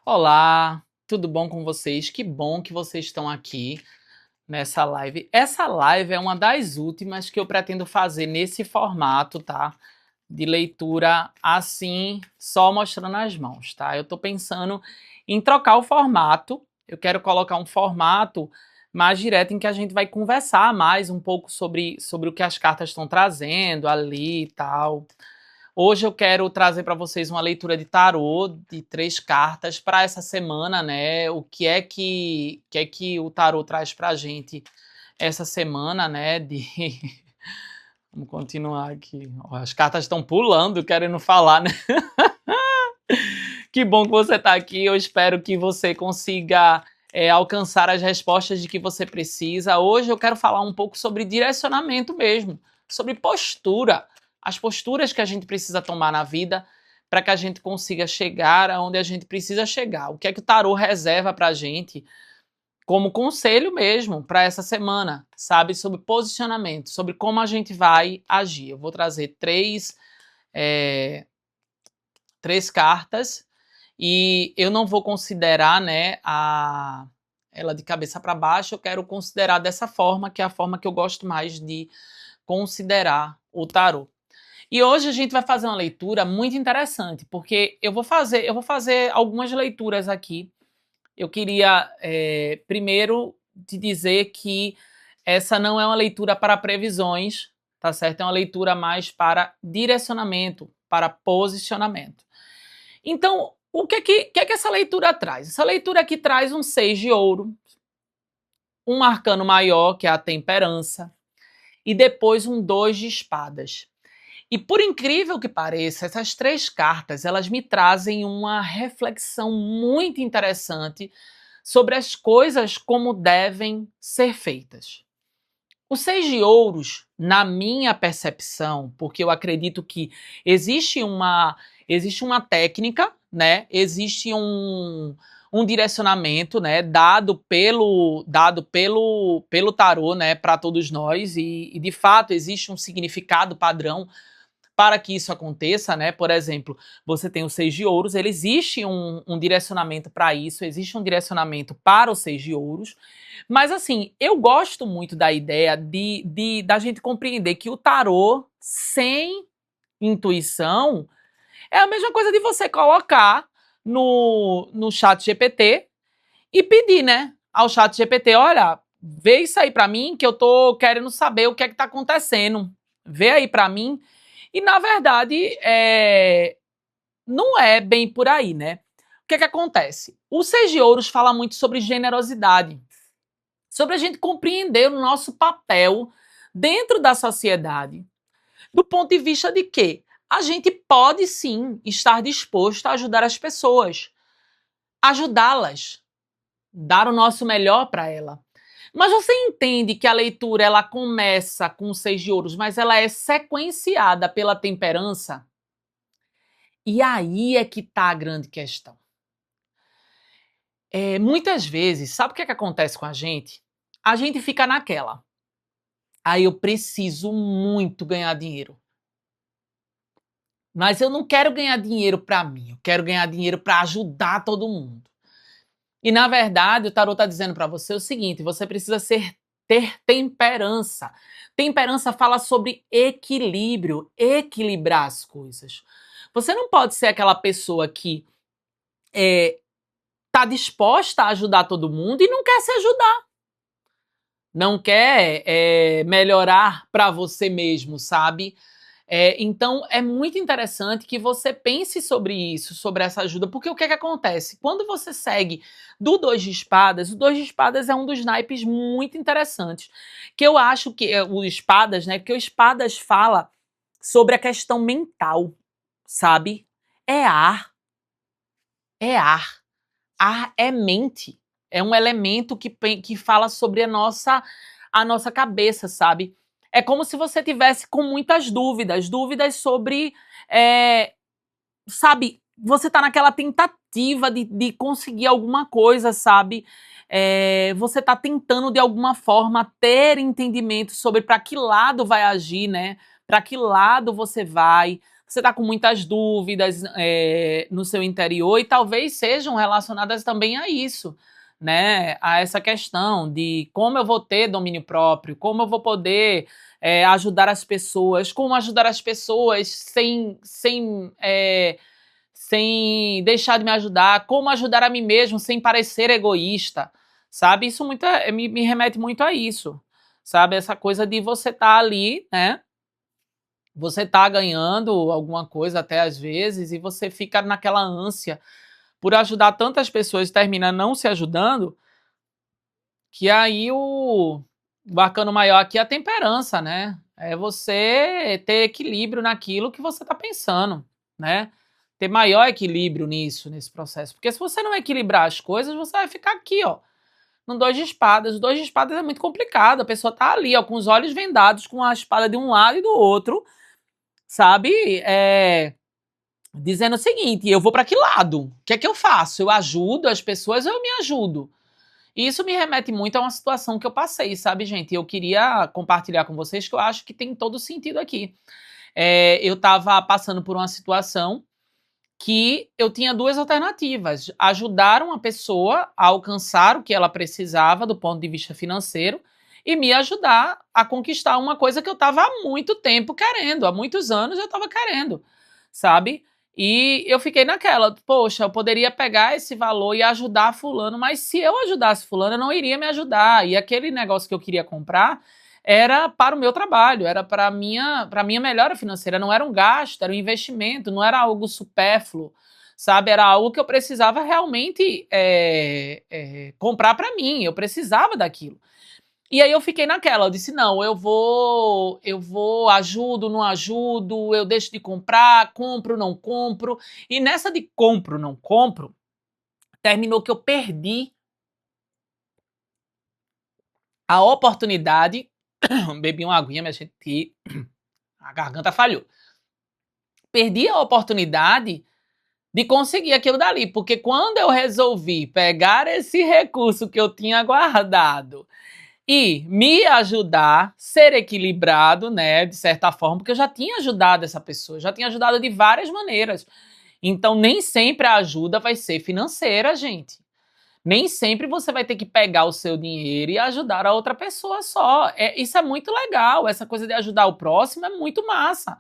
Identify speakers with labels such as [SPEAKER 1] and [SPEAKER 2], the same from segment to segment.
[SPEAKER 1] Olá, tudo bom com vocês? Que bom que vocês estão aqui nessa live. Essa live é uma das últimas que eu pretendo fazer nesse formato, tá? De leitura assim, só mostrando as mãos, tá? Eu tô pensando em trocar o formato. Eu quero colocar um formato mais direto em que a gente vai conversar mais um pouco sobre o que as cartas estão trazendo ali e tal. Hoje eu quero trazer para vocês uma leitura de tarô de 3 cartas para essa semana, né? O que é que o tarô traz para a gente essa semana, né? Vamos continuar aqui. Ó, as cartas estão pulando, querendo falar, né? Que bom que você está aqui. Eu espero que você consiga alcançar as respostas de que você precisa. Hoje eu quero falar um pouco sobre direcionamento mesmo, sobre postura, as posturas que a gente precisa tomar na vida para que a gente consiga chegar aonde a gente precisa chegar. O que é que o tarô reserva para a gente como conselho mesmo para essa semana, sabe? Sobre posicionamento, sobre como a gente vai agir. Eu vou trazer três cartas e eu não vou considerar, né, ela de cabeça para baixo. Eu quero considerar dessa forma, que é a forma que eu gosto mais de considerar o tarô. E hoje a gente vai fazer uma leitura muito interessante, porque eu vou fazer algumas leituras aqui. Eu queria primeiro te dizer que essa não é uma leitura para previsões, tá certo? É uma leitura mais para direcionamento, para posicionamento. Então, o que é que essa leitura traz? Essa leitura aqui traz um 6 de ouro, um arcano maior, que é a temperança, e depois um 2 de espadas. E por incrível que pareça, essas 3 cartas, elas me trazem uma reflexão muito interessante sobre as coisas como devem ser feitas. O 6 de ouros, na minha percepção, porque eu acredito que existe uma, existe uma técnica, né? Existe um direcionamento, né? Dado pelo tarô, né? Para todos nós, e de fato existe um significado padrão para que isso aconteça, né? Por exemplo, você tem o 6 de ouros, ele existe um direcionamento para isso, existe um direcionamento para o 6 de ouros, mas assim, eu gosto muito da ideia da gente compreender que o tarô sem intuição é a mesma coisa de você colocar no chat GPT e pedir, né, ao chat GPT, olha, vê isso aí para mim que eu tô querendo saber o que é que tá acontecendo. Vê aí para mim. E na verdade, não é bem por aí, né? O que é que acontece? O 6 de ouros fala muito sobre generosidade, sobre a gente compreender o nosso papel dentro da sociedade, do ponto de vista de que a gente pode sim estar disposto a ajudar as pessoas, ajudá-las, dar o nosso melhor para ela. Mas você entende que a leitura ela começa com o 6 de ouros, mas ela é sequenciada pela temperança? E aí é que tá a grande questão. Muitas vezes, sabe o que é que acontece com a gente? A gente fica naquela. Aí eu preciso muito ganhar dinheiro. Mas eu não quero ganhar dinheiro para mim, eu quero ganhar dinheiro para ajudar todo mundo. E na verdade, o tarot está dizendo para você o seguinte: você precisa ter temperança. Temperança fala sobre equilíbrio, equilibrar as coisas. Você não pode ser aquela pessoa que está disposta a ajudar todo mundo e não quer se ajudar. Não quer melhorar para você mesmo, sabe? Então é muito interessante que você pense sobre isso, sobre essa ajuda, porque o que é que acontece? Quando você segue do 2 de espadas, o 2 de espadas é um dos naipes muito interessantes, que eu acho que o espadas, né? Porque o espadas fala sobre a questão mental, sabe? É ar, é ar. Ar é mente. É um elemento que fala sobre a nossa cabeça, sabe? É como se você tivesse com muitas dúvidas, dúvidas sobre, sabe, você tá naquela tentativa de conseguir alguma coisa, sabe? Você tá tentando de alguma forma ter entendimento sobre para que lado vai agir, né? Para que lado você vai, você está com muitas dúvidas no seu interior e talvez sejam relacionadas também a isso, né? A essa questão de como eu vou ter domínio próprio, como eu vou poder ajudar as pessoas, como ajudar as pessoas sem deixar de me ajudar, como ajudar a mim mesmo sem parecer egoísta, sabe? Isso me remete muito a isso, sabe? Essa coisa de você estar ali, né? Você tá ganhando alguma coisa até às vezes e você fica naquela ânsia por ajudar tantas pessoas e termina não se ajudando, que aí o arcano maior aqui é a temperança, né? É você ter equilíbrio naquilo que você tá pensando, né? Ter maior equilíbrio nisso, nesse processo. Porque se você não equilibrar as coisas, você vai ficar aqui, ó, no dois de espadas. O dois de espadas é muito complicado. A pessoa tá ali, ó, com os olhos vendados, com a espada de um lado e do outro, sabe? Dizendo o seguinte: eu vou para que lado? O que é que eu faço? Eu ajudo as pessoas ou eu me ajudo? E isso me remete muito a uma situação que eu passei, sabe, gente? Eu queria compartilhar com vocês que eu acho que tem todo sentido aqui. Eu estava passando por uma situação que eu tinha duas alternativas: ajudar uma pessoa a alcançar o que ela precisava do ponto de vista financeiro e me ajudar a conquistar uma coisa que eu estava há muito tempo querendo, há muitos anos eu estava querendo, sabe? E eu fiquei naquela, poxa, eu poderia pegar esse valor e ajudar fulano, mas se eu ajudasse fulano, eu não iria me ajudar. E aquele negócio que eu queria comprar era para o meu trabalho, era para minha melhora financeira, não era um gasto, era um investimento, não era algo supérfluo, sabe? Era algo que eu precisava realmente comprar para mim, eu precisava daquilo. E aí eu fiquei naquela, eu disse, não, ajudo, não ajudo, eu deixo de comprar, compro, não compro. E nessa de compro, não compro, terminou que eu perdi a oportunidade, bebi uma aguinha, minha gente, que a garganta falhou. Perdi a oportunidade de conseguir aquilo dali, porque quando eu resolvi pegar esse recurso que eu tinha guardado e me ajudar, ser equilibrado, né, de certa forma, porque eu já tinha ajudado essa pessoa, já tinha ajudado de várias maneiras. Então, nem sempre a ajuda vai ser financeira, gente. Nem sempre você vai ter que pegar o seu dinheiro e ajudar a outra pessoa só. Isso é muito legal, essa coisa de ajudar o próximo é muito massa.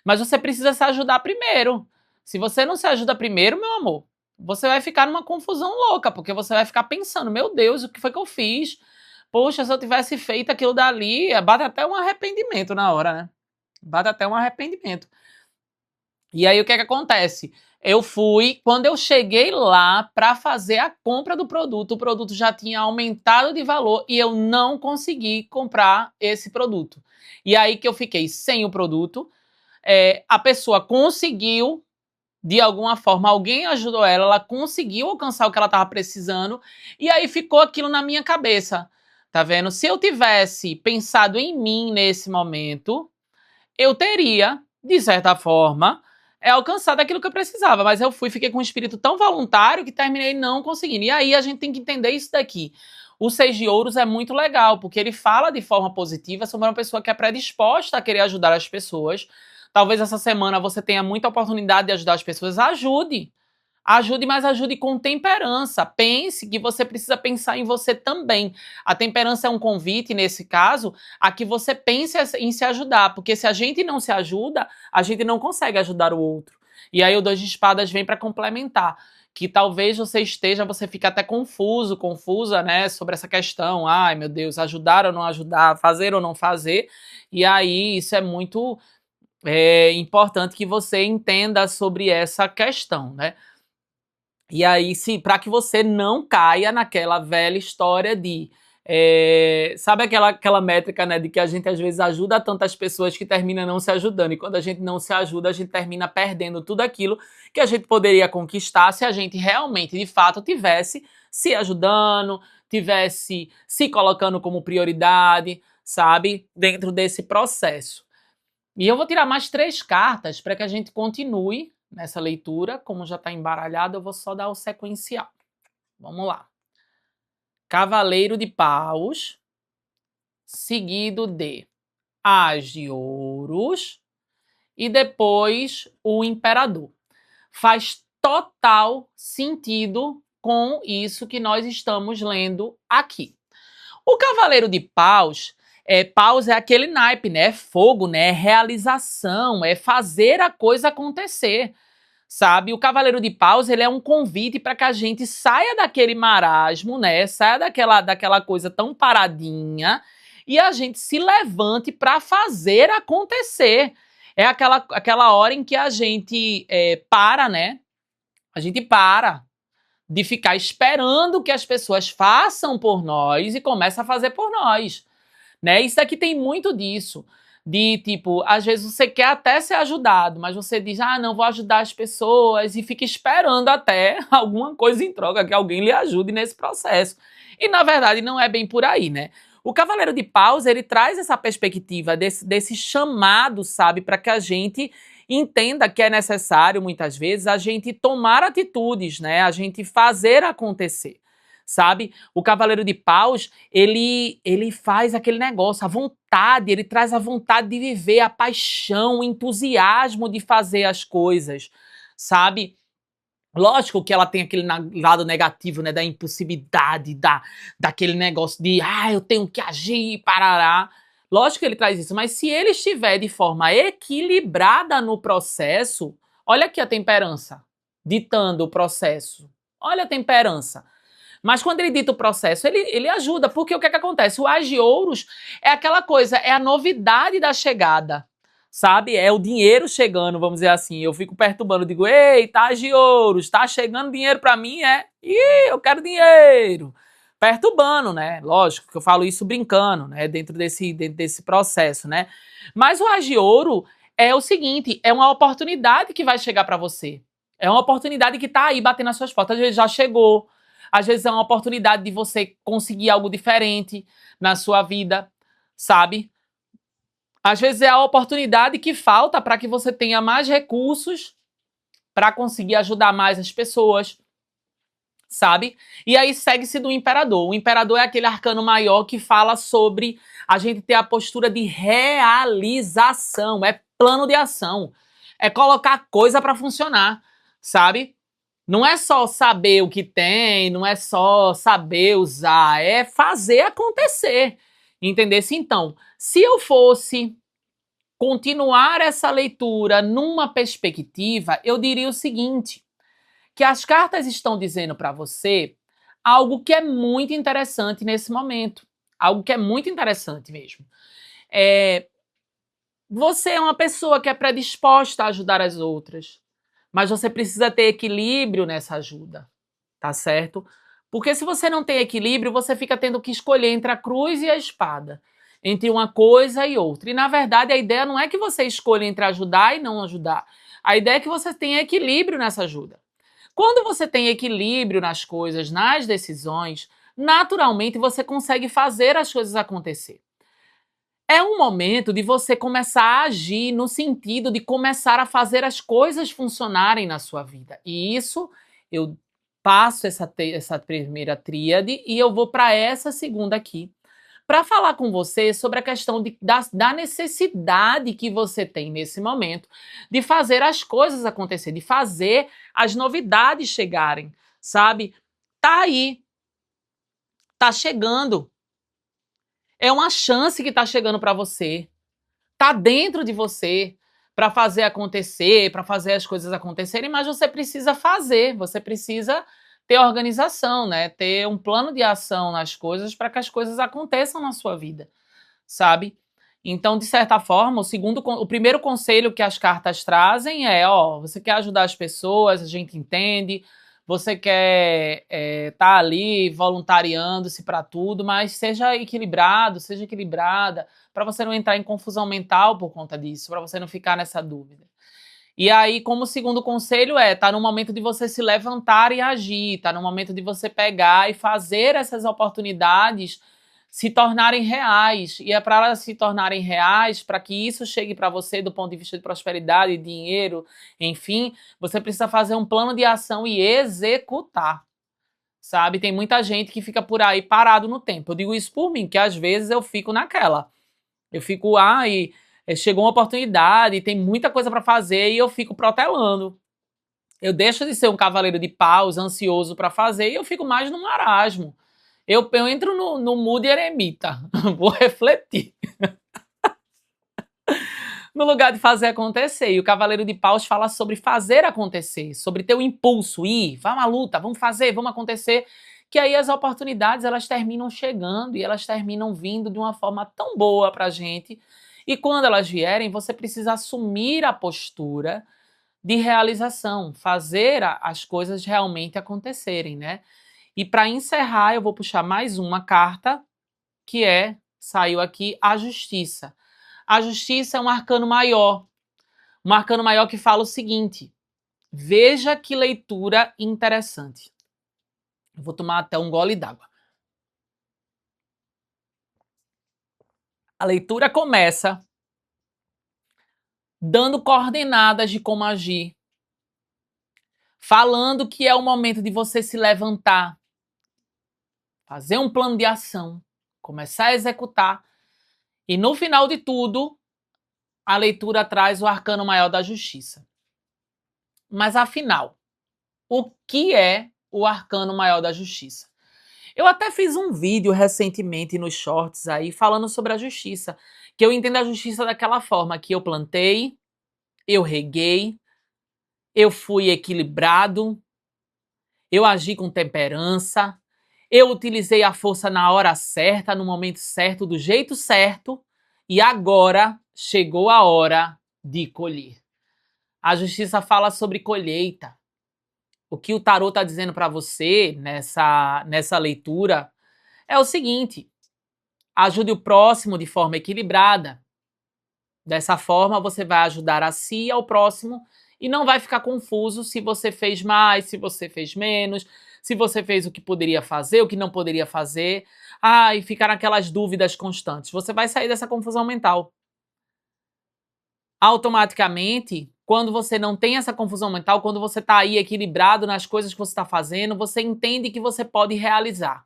[SPEAKER 1] Mas você precisa se ajudar primeiro. Se você não se ajuda primeiro, meu amor, você vai ficar numa confusão louca, porque você vai ficar pensando, meu Deus, o que foi que eu fiz? Poxa, se eu tivesse feito aquilo dali, bate até um arrependimento na hora, né? Bate até um arrependimento. E aí o que é que acontece? Quando eu cheguei lá para fazer a compra do produto, o produto já tinha aumentado de valor e eu não consegui comprar esse produto. E aí que eu fiquei sem o produto, a pessoa conseguiu, de alguma forma, alguém ajudou ela, ela conseguiu alcançar o que ela estava precisando, e aí ficou aquilo na minha cabeça. Tá vendo? Se eu tivesse pensado em mim nesse momento, eu teria, de certa forma, alcançado aquilo que eu precisava. Mas eu fiquei com um espírito tão voluntário que terminei não conseguindo. E aí a gente tem que entender isso daqui. O Seis de Ouros é muito legal, porque ele fala de forma positiva sobre uma pessoa que é predisposta a querer ajudar as pessoas. Talvez essa semana você tenha muita oportunidade de ajudar as pessoas. Ajude. Ajude, mas ajude com temperança. Pense que você precisa pensar em você também. A temperança é um convite, nesse caso, a que você pense em se ajudar. Porque se a gente não se ajuda, a gente não consegue ajudar o outro. E aí o Dois de Espadas vem para complementar. Que talvez você fique até confusa, né, sobre essa questão. Ai, meu Deus, ajudar ou não ajudar, fazer ou não fazer. E aí isso é muito importante que você entenda sobre essa questão, né? E aí, sim, para que você não caia naquela velha história de. Sabe aquela métrica, né, de que a gente às vezes ajuda tantas pessoas que termina não se ajudando. E quando a gente não se ajuda, a gente termina perdendo tudo aquilo que a gente poderia conquistar se a gente realmente, de fato, tivesse se ajudando, tivesse se colocando como prioridade, sabe, dentro desse processo. E eu vou tirar mais 3 cartas para que a gente continue nessa leitura. Como já está embaralhado, eu vou só dar o sequencial. Vamos lá. Cavaleiro de Paus, seguido de As de Ouros e depois o imperador. Faz total sentido com isso que nós estamos lendo aqui. O Cavaleiro de Paus, Paus é aquele naipe, né? É fogo, né? É realização, é fazer a coisa acontecer, sabe? O Cavaleiro de Paus, ele é um convite para que a gente saia daquele marasmo, né? Saia daquela coisa tão paradinha e a gente se levante para fazer acontecer. É aquela hora em que a gente para, né? A gente para de ficar esperando que as pessoas façam por nós e começa a fazer por nós, né? Isso aqui tem muito disso. De tipo, às vezes você quer até ser ajudado, mas você diz, ah, não, vou ajudar as pessoas e fica esperando até alguma coisa em troca, que alguém lhe ajude nesse processo. E na verdade não é bem por aí, né? O Cavaleiro de Paus, ele traz essa perspectiva desse chamado, sabe, para que a gente entenda que é necessário, muitas vezes, a gente tomar atitudes, né? A gente fazer acontecer, sabe? O Cavaleiro de Paus, ele faz aquele negócio, a vontade, ele traz a vontade de viver, a paixão, o entusiasmo de fazer as coisas, sabe? Lógico que ela tem aquele lado negativo, né, da impulsividade, daquele negócio de, eu tenho que agir, parará. Lógico que ele traz isso, mas se ele estiver de forma equilibrada no processo, olha aqui a temperança, ditando o processo. Olha a temperança. Mas quando ele dita o processo, ele ajuda, porque o que é que acontece? O Agiouros é aquela coisa, é a novidade da chegada, sabe? É o dinheiro chegando, vamos dizer assim. Eu fico perturbando, digo, eita, Agiouros, tá chegando dinheiro pra mim, é? Ih, eu quero dinheiro. Perturbando, né? Lógico que eu falo isso brincando, né? Dentro desse processo, né? Mas o Agiouro é o seguinte, é uma oportunidade que vai chegar pra você. É uma oportunidade que tá aí batendo nas suas portas, às vezes já chegou. Às vezes é uma oportunidade de você conseguir algo diferente na sua vida, sabe? Às vezes é a oportunidade que falta para que você tenha mais recursos para conseguir ajudar mais as pessoas, sabe? E aí segue-se do imperador. O imperador é aquele arcano maior que fala sobre a gente ter a postura de realização, é plano de ação, é colocar coisa para funcionar, sabe? Não é só saber o que tem, não é só saber usar, é fazer acontecer. Entendesse? Então, se eu fosse continuar essa leitura numa perspectiva, eu diria o seguinte, que as cartas estão dizendo para você algo que é muito interessante nesse momento. Algo que é muito interessante mesmo. Você é uma pessoa que é predisposta a ajudar as outras, mas você precisa ter equilíbrio nessa ajuda, tá certo? Porque se você não tem equilíbrio, você fica tendo que escolher entre a cruz e a espada, entre uma coisa e outra. E na verdade a ideia não é que você escolha entre ajudar e não ajudar. A ideia é que você tenha equilíbrio nessa ajuda. Quando você tem equilíbrio nas coisas, nas decisões, naturalmente você consegue fazer as coisas acontecer. É um momento de você começar a agir no sentido de começar a fazer as coisas funcionarem na sua vida. E isso, eu passo essa primeira tríade e eu vou para essa segunda aqui, para falar com você sobre a questão da necessidade que você tem nesse momento de fazer as coisas acontecer, de fazer as novidades chegarem, sabe? Tá aí, tá chegando. É uma chance que está chegando para você. Está dentro de você para fazer acontecer, para fazer as coisas acontecerem, mas você precisa fazer, você precisa ter organização, né? Ter um plano de ação nas coisas para que as coisas aconteçam na sua vida, sabe? Então, de certa forma, o primeiro conselho que as cartas trazem é, você quer ajudar as pessoas, a gente entende, você quer tá ali voluntariando-se para tudo, mas seja equilibrado, seja equilibrada, para você não entrar em confusão mental por conta disso, para você não ficar nessa dúvida. E aí, como segundo conselho tá no momento de você se levantar e agir, tá no momento de você pegar e fazer essas oportunidades se tornarem reais. E é para elas se tornarem reais, para que isso chegue para você do ponto de vista de prosperidade, dinheiro, enfim, você precisa fazer um plano de ação e executar, sabe? Tem muita gente que fica por aí parado no tempo. Eu digo isso por mim, que às vezes eu fico naquela. Eu fico, chegou uma oportunidade, tem muita coisa para fazer e eu fico protelando. Eu deixo de ser um cavaleiro de paus, ansioso para fazer, e eu fico mais no marasmo. Eu entro no mood eremita. Vou refletir. No lugar de fazer acontecer. E o Cavaleiro de Paus fala sobre fazer acontecer, sobre ter o impulso, ir, vamos à luta, vamos fazer, vamos acontecer. Que aí as oportunidades, elas terminam chegando e elas terminam vindo de uma forma tão boa pra gente. E quando elas vierem, você precisa assumir a postura de realização, fazer as coisas realmente acontecerem, né? E para encerrar, eu vou puxar mais uma carta, que saiu aqui, a Justiça. A Justiça é um arcano maior que fala o seguinte: veja que leitura interessante. Eu vou tomar até um gole d'água. A leitura começa dando coordenadas de como agir, falando que é o momento de você se levantar, fazer um plano de ação, começar a executar, e no final de tudo, a leitura traz o arcano maior da Justiça. Mas afinal, o que é o arcano maior da Justiça? Eu até fiz um vídeo recentemente nos shorts aí falando sobre a justiça, que eu entendo a justiça daquela forma que eu plantei, eu reguei, eu fui equilibrado, eu agi com temperança, eu utilizei a força na hora certa, no momento certo, do jeito certo, e agora chegou a hora de colher. A justiça fala sobre colheita. O que o tarô está dizendo para você nessa leitura é o seguinte: ajude o próximo de forma equilibrada. Dessa forma, você vai ajudar a si e ao próximo e não vai ficar confuso se você fez mais, se você fez menos, se você fez o que poderia fazer, o que não poderia fazer. E ficar naquelas dúvidas constantes. Você vai sair dessa confusão mental. Automaticamente, quando você não tem essa confusão mental, quando você está aí equilibrado nas coisas que você está fazendo, você entende que você pode realizar.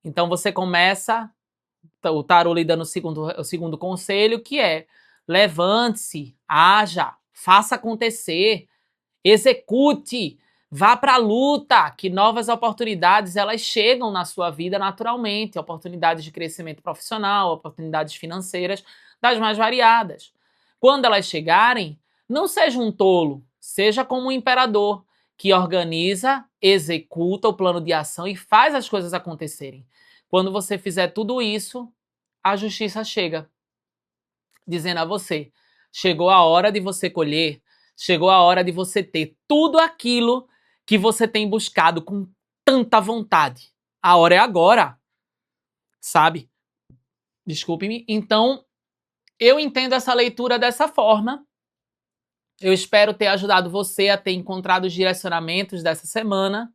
[SPEAKER 1] Então você começa, o tarô lhe dando o segundo conselho, que é: levante-se, haja, faça acontecer, execute, vá para a luta, que novas oportunidades elas chegam na sua vida naturalmente, oportunidades de crescimento profissional, oportunidades financeiras, das mais variadas. Quando elas chegarem, não seja um tolo, seja como um imperador, que organiza, executa o plano de ação e faz as coisas acontecerem. Quando você fizer tudo isso, a justiça chega, dizendo a você: chegou a hora de você colher, chegou a hora de você ter tudo aquilo que você tem buscado com tanta vontade. A hora é agora, sabe? Desculpe-me. Então, eu entendo essa leitura dessa forma. Eu espero ter ajudado você a ter encontrado os direcionamentos dessa semana.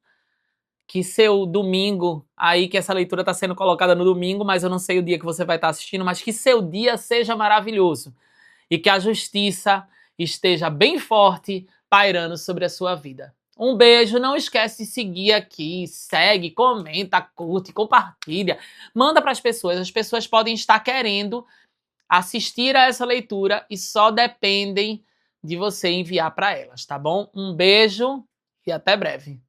[SPEAKER 1] Que seu domingo, aí que essa leitura está sendo colocada no domingo, mas eu não sei o dia que você vai estar assistindo, mas que seu dia seja maravilhoso e que a justiça esteja bem forte pairando sobre a sua vida. Um beijo, não esquece de seguir aqui, segue, comenta, curte, compartilha, manda para as pessoas podem estar querendo assistir a essa leitura e só dependem de você enviar para elas, tá bom? Um beijo e até breve.